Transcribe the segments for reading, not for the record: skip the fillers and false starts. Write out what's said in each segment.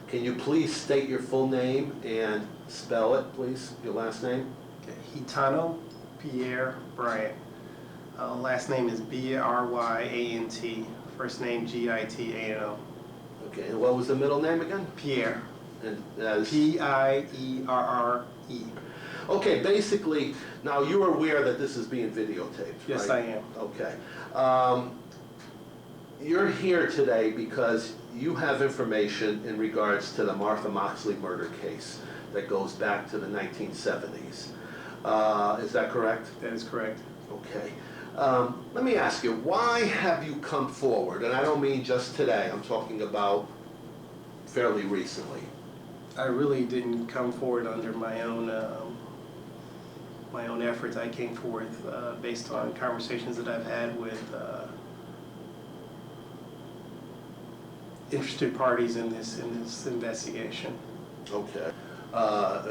Can you please state your full name and spell it, please, your last name? Okay. Hitano Pierre Bryant. Last name is Bryant. First name Gitano. Okay, and what was the middle name again? Pierre. And Pierre. Okay, basically, now you're aware that this is being videotaped, Yes, right? I am. Okay. You're here today because you have information in regards to the Martha Moxley murder case that goes back to the 1970s. Is that correct? That is correct. Okay. Let me ask you, why have you come forward? And I don't mean just today, I'm talking about fairly recently. I really didn't come forward under my own efforts. I came forth based on conversations that I've had with interested parties in this investigation. Okay.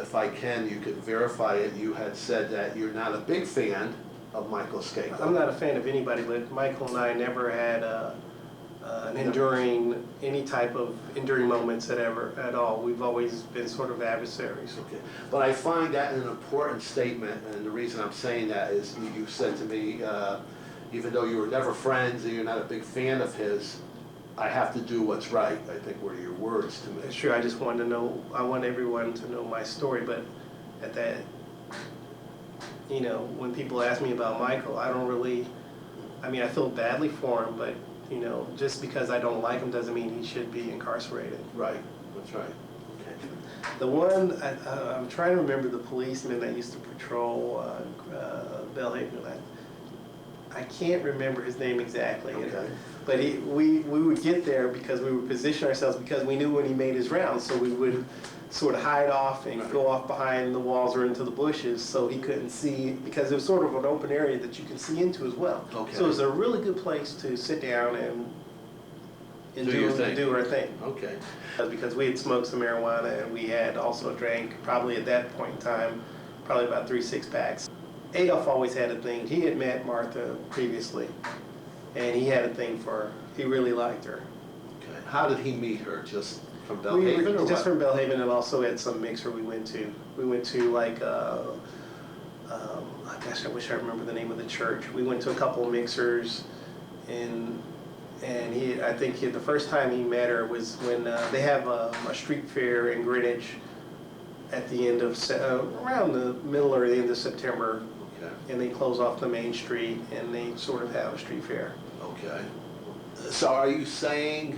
If I can, you could verify it. You had said that you're not a big fan of Michael Skako. I'm not a fan of anybody, but Michael and I never had any type of enduring moments at all. We've always been sort of adversaries. Okay. But I find that an important statement, and the reason I'm saying that is you said to me, even though you were never friends and you're not a big fan of his, I have to do what's right, I think were your words to me. It's true. I just wanted to know, I want everyone to know my story, but at that, you know, when people ask me about Michael, I don't really, I mean, I feel badly for him, but, you know, just because I don't like him doesn't mean he should be incarcerated. Right, that's right. Okay. The one, I'm trying to remember the policeman that used to patrol Belhaven. I can't remember his name exactly. Okay. But we would get there because we would position ourselves because we knew when he made his rounds, so we would sort of hide off and go off behind the walls or into the bushes so he couldn't see, because it was sort of an open area that you can see into as well. Okay. So it was a really good place to sit down and do our thing. Okay. Because we had smoked some marijuana and we had also drank, probably at that point in time, probably about 3 6-packs. Adolf always had a thing. He had met Martha previously, and he had a thing for her. He really liked her. Okay. How did he meet her? Just from Belhaven or just what? from Belhaven, and also at some mixer we went to. We went to like, gosh, I wish I remember the name of the church. We went to a couple of mixers, and I think the first time he met her was when they have a street fair in Greenwich at the end of, around the middle or the end of September. Okay. And they close off the main street and they sort of have a street fair. Okay. So are you saying,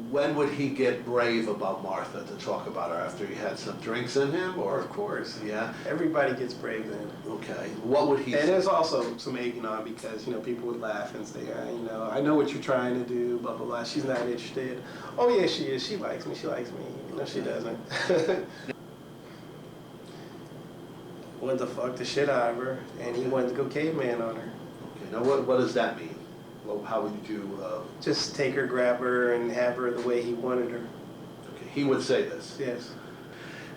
when would he get brave about Martha to talk about her? After he had some drinks in him, or? Of course. Yeah. Everybody gets brave then. Okay. What would he And say? there's also some egging on because, you know, people would laugh and say, you know, I know what you're trying to do, blah, blah, blah. She's not interested. Oh, yeah, she is. She likes me. She likes me. No, she doesn't. Wanted to fuck the shit out of her, and he wanted to go caveman on her. Okay. Now, what does that mean? Well, how would you? Just take her, grab her, and have her the way he wanted her. Okay. He would say this. Yes.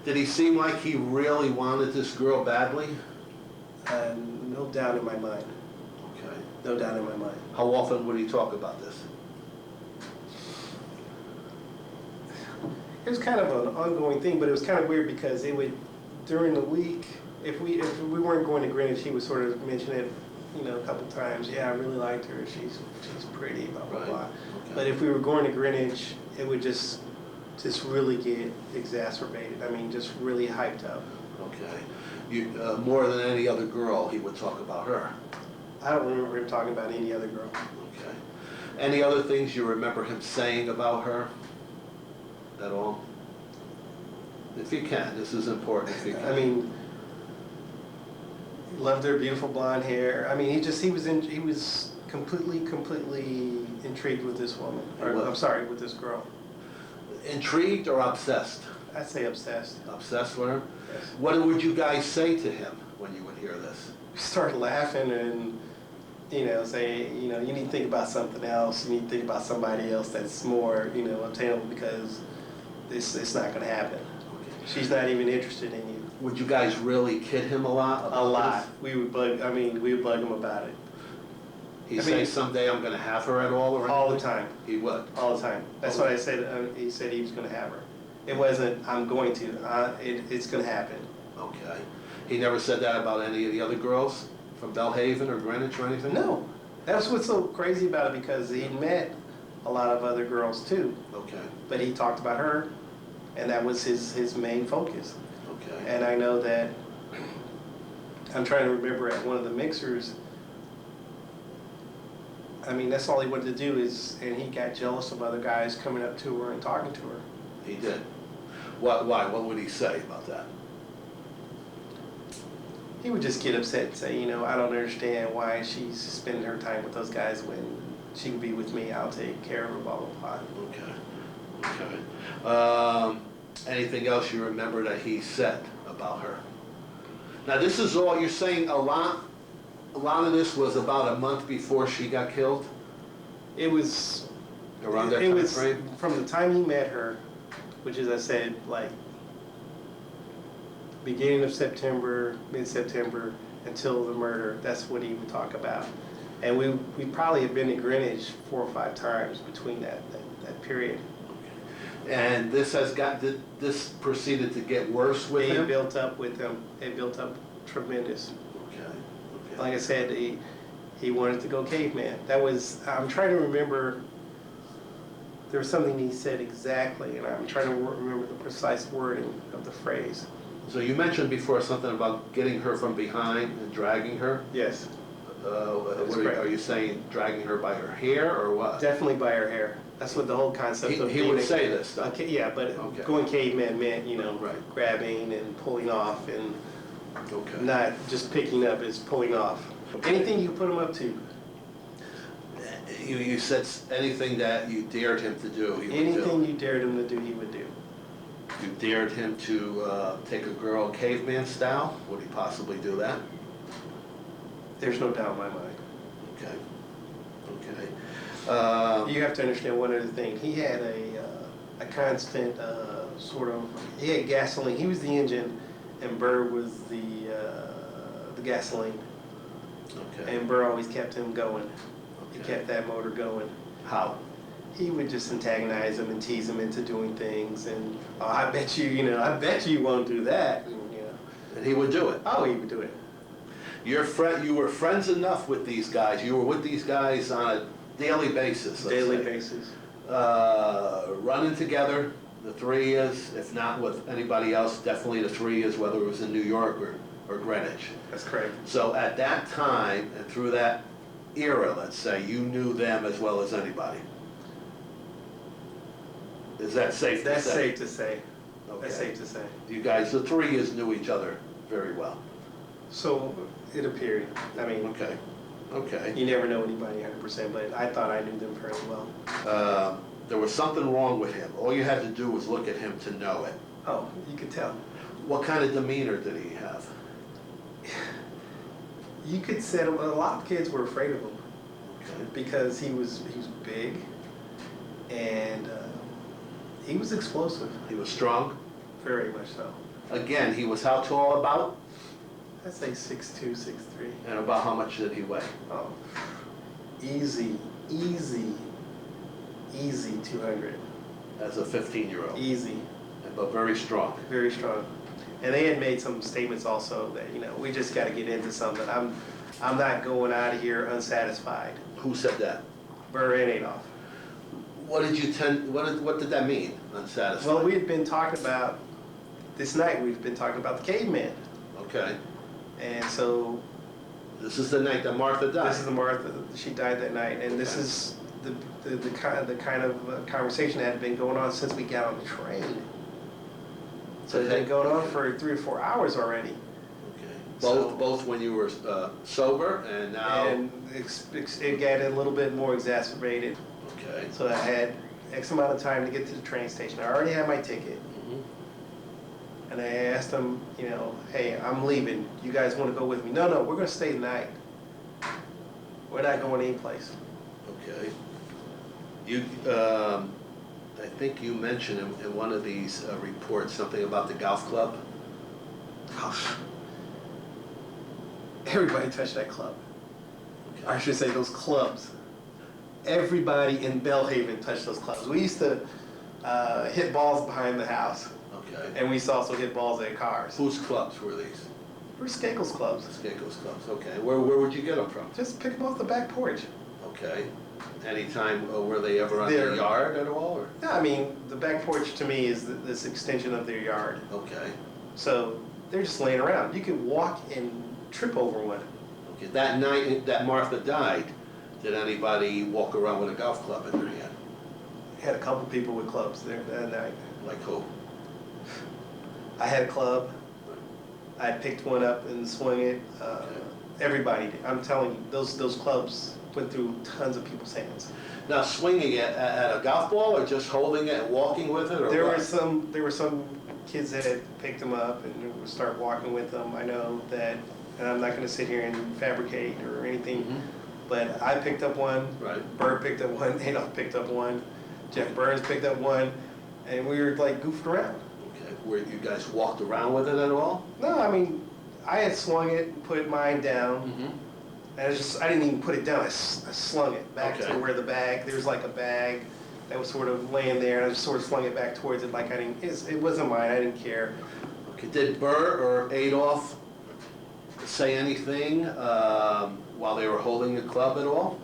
Did he seem like he really wanted this girl badly? No doubt in my mind. Okay. No doubt in my mind. How often would he talk about this? It was kind of an ongoing thing, but it was kind of weird because it would, during the week, if we weren't going to Greenwich, he would sort of mention it, you know, a couple times. Yeah, I really liked her. She's pretty, blah blah blah. Okay. But if we were going to Greenwich, it would just really get exacerbated. I mean, just really hyped up. Okay. More than any other girl, he would talk about her. I don't remember him talking about any other girl. Okay. Any other things you remember him saying about her at all? If you can, this is important if you can. I mean, loved her beautiful blonde hair. I mean, he was completely intrigued with this woman. Or, I'm sorry, with this girl. Intrigued or obsessed? I'd say obsessed. Obsessed with her? Yes. What would you guys say to him when you would hear this? We started laughing and, you know, say, you know, you need to think about something else. You need to think about somebody else that's more, you know, obtainable, because it's not going to happen. Okay. She's not even interested in you. Would you guys really kid him a lot about A lot. this? We would bug him about it. He'd say, someday I'm going to have her at all, or All the anything? time. He would? All the time. That's what I said. He said he was going to have her. It wasn't, I'm going to, it's gonna happen. Okay. He never said that about any of the other girls from Belhaven or Greenwich or anything? No, that's what's so crazy about it, because he met a lot of other girls too, Okay, but he talked about her, and that was his main focus. okay. And I know that, I'm trying to remember at one of the mixers, I mean, that's all he wanted to do is, and he got jealous of other guys coming up to her and talking to her. He did. Why? What would he say about that? He would just get upset and say, you know, I don't understand why she's spending her time with those guys when she can be with me, I'll take care of her, blah, blah, blah. Okay, okay. Anything else you remember that he said about her? Now, this is all, you're saying a lot of this was about a month before she got killed? It was, Around that it time was frame? from the time he met her, which is, I said, like, beginning of September, mid-September, until the murder, that's what he would talk about. And we probably have been to Greenwich 4 or 5 times between that period. And this this proceeded to get worse with It him? built up with him, it built up tremendous. Okay, okay. Like I said, he wanted to go caveman. That was, I'm trying to remember, there was something he said exactly, and I'm trying to remember the precise wording of the phrase. So you mentioned before something about getting her from behind and dragging her? Yes, Are you saying dragging her by her hair or what? definitely by her hair. That's what the whole concept of He would say this stuff? Okay, yeah, but Okay. going caveman meant, you know, Right. grabbing and pulling off, and Okay. not just picking up, it's pulling off. Anything you put him up to. You said anything that you dared him to do, he would do. Anything you dared him to do, he would do. You dared him to take a girl caveman style? Would he possibly do that? There's no doubt in my mind. Okay. Okay. You have to understand one other thing. He had a constant he had gasoline. He was the engine, and Burr was the gasoline. Okay. And Burr always kept him going. He Okay. kept that motor going. How? He would just antagonize him and tease him into doing things, and oh, I bet you won't do that. And, you know, And he would do it. oh, he would do it. You were friends enough with these guys. You were with these guys on a daily basis. Let's Daily say. basis. Running together, the 3 is, if not with anybody else, definitely the 3 is, whether it was in New York or Greenwich. That's correct. So at that time, and through that era, let's say, you knew them as well as anybody. Is that safe to say? That's safe to say. Okay. That's safe to say. You guys, the 3 is knew each other very well. So it appeared. I mean, Okay, okay. you never know anybody 100%, but I thought I knew them fairly well. There was something wrong with him. All you had to do was look at him to know it. Oh, you could tell. What kind of demeanor did he have? You could say a lot of kids were afraid of him Okay. because he was big, and he was explosive, He was strong. very much so. Again, he was how tall about? I'd say 6'2", 6'3". And about how much did he weigh? Oh, easy 200. As a 15-year-old. Easy, But very strong. very strong. And they had made some statements also that, you know, we just got to get into something. I'm not going out of here unsatisfied. Who said that? Burr and Adolph. What did that mean, unsatisfied? Well, we had been talking about, this night we've been talking about the caveman. Okay. And so This is the night that Martha died. this is the Martha, she died that night. And this Okay. is the kind of conversation that had been going on since we got on the train. So it had been going on for 3 or 4 hours already. Okay. Both when you were sober and now? And it got a little bit more exacerbated. Okay. So I had X amount of time to get to the train station. I already had my ticket. Mhm. And I asked them, you know, hey, I'm leaving. You guys want to go with me? No, we're going to stay the night. We're not going anyplace. Okay. You, I think you mentioned in one of these reports something about the golf club. Everybody touched that club. Okay. I should say those clubs. Everybody in Belhaven touched those clubs. We used to hit balls behind the house. Okay. And we used to also hit balls at cars. Whose clubs were these? We're Skakel's clubs. Skakel's clubs, okay. Where would you get them from? Just pick them off the back porch. Okay. Anytime, were they ever on They're- the yard at all, or? No, I mean, the back porch to me is this extension of their yard. Okay. So they're just laying around. You could walk and trip over one. Okay. That night that Martha died, did anybody walk around with a golf club in their hand? Had a couple people with clubs there that night. Like who? I had a club. I picked one up and swung it. Everybody did. I'm telling you, those clubs went through tons of people's hands. Now, swinging it at a golf ball, or just holding it and walking with it, or There what? were some kids that had picked them up and would start walking with them. I know that, and I'm not going to sit here and fabricate or anything, Mhm. but I picked up one. Right. Bird picked up one. Adolph picked up one. Jeff Burns picked up one, and we were like goofed around. Okay. Were you guys walked around with it at all? No, I mean, I had swung it and put mine down. Mm-hmm. And I didn't even put it down, I slung it back Okay. to where there was like a bag that was sort of laying there, and I just sort of slung it back towards it like it wasn't mine, I didn't care. Okay. Did Burr or Adolph say anything while they were holding the club at all?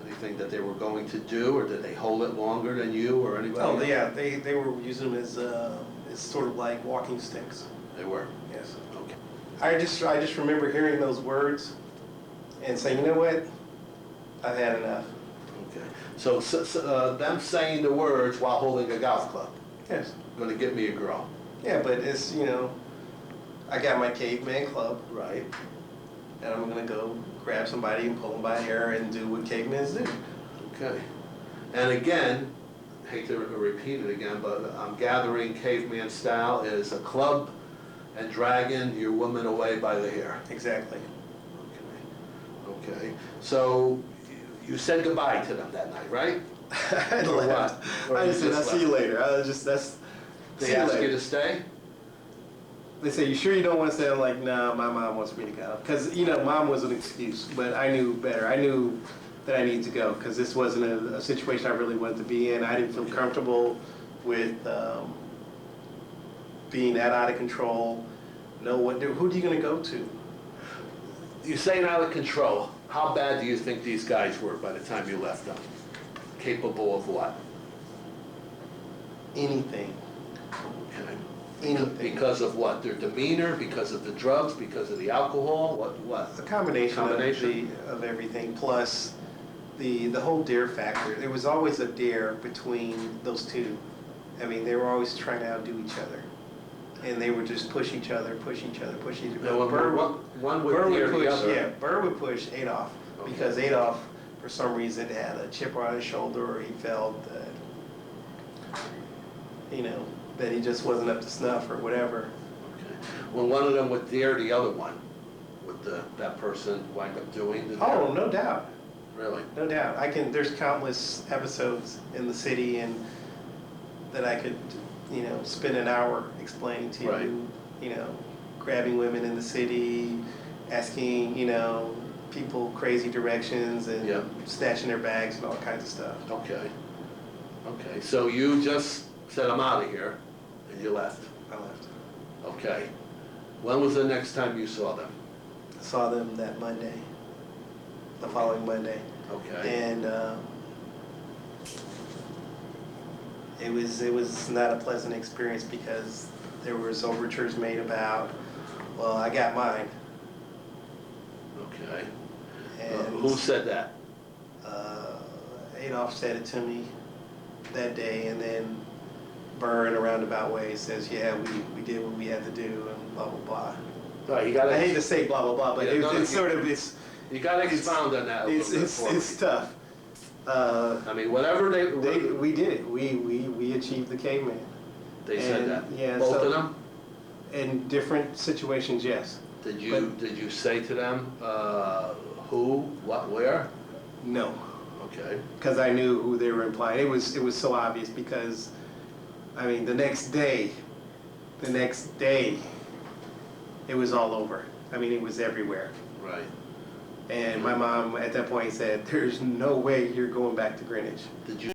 Anything that they were going to do, or did they hold it longer than you or anybody? Oh, else? yeah, they were using them as sort of like walking sticks, They were? yes. Okay. I just remember hearing those words and saying, you know what, I've had enough. Okay. So, them saying the words while holding a golf club, Yes. gonna get me a girl. Yeah, but it's, I got my caveman club, Right. and I'm gonna go grab somebody and pull them by hair and do what cavemans do. Okay. And again, hate to repeat it again, but I'm gathering caveman style is a club and dragging your woman away by the hair. Exactly. Okay. Okay. So you said goodbye to them that night, right? I Or left. what? Or I you just said, I'll just see you left? later. I was just, see They you asked you later. to stay? They say, you sure you don't want to stay? I'm like, no, my mom wants me to go. Because, mom was an excuse, but I knew better. I knew that I needed to go because this wasn't a situation I really wanted to be in. I didn't feel comfortable with being that out of control. Who are you going to go to? You're saying out of control. How bad do you think these guys were by the time you left them? Capable of what? Anything. Okay. Anything. Because of what? Their demeanor? Because of the drugs? Because of the alcohol? What? A combination, Combination? of everything, plus the whole dare factor. There was always a dare between those two. I mean, they were always trying to outdo each other. And they would just push each other. No, one would Burr near would the push, other. yeah, Burr would push Adolph, Okay. because Adolph, for some reason, had a chip on his shoulder, or he felt that, that he just wasn't up to snuff or whatever. Okay. When one of them would dare the other one, would that person wind up doing the dare? Oh, no doubt. Really? No doubt. There's countless episodes in the city and that I could, spend an hour explaining to Right. you, grabbing women in the city, asking, people crazy directions and Yeah. snatching their bags and all kinds of stuff. Okay. Okay, so you just said, I'm out of here, and you left. I left. Okay. When was the next time you saw them? I saw them that Monday, the following Monday. Okay. And it was not a pleasant experience because there was overtures made about, well, I got mine. Okay. And Who said that? Adolph said it to me that day, and then Burr in a roundabout way says, yeah, we did what we had to do, and blah, blah, blah. Right, you gotta, I hate to say blah, blah, blah, but Yeah, no, it's sort of, you gotta expound on that a little bit for me. it's tough. I mean, whatever We did it. We achieved the caveman. they said and, that. yeah, Both so- of them? In different situations, yes. Did you say to them, who, what, where? No, Okay. because I knew who they were implying. It was so obvious because, I mean, the next day, it was all over. I mean, it was everywhere. Right. And my mom at that point said, "There's no way you're going back to Greenwich." Did you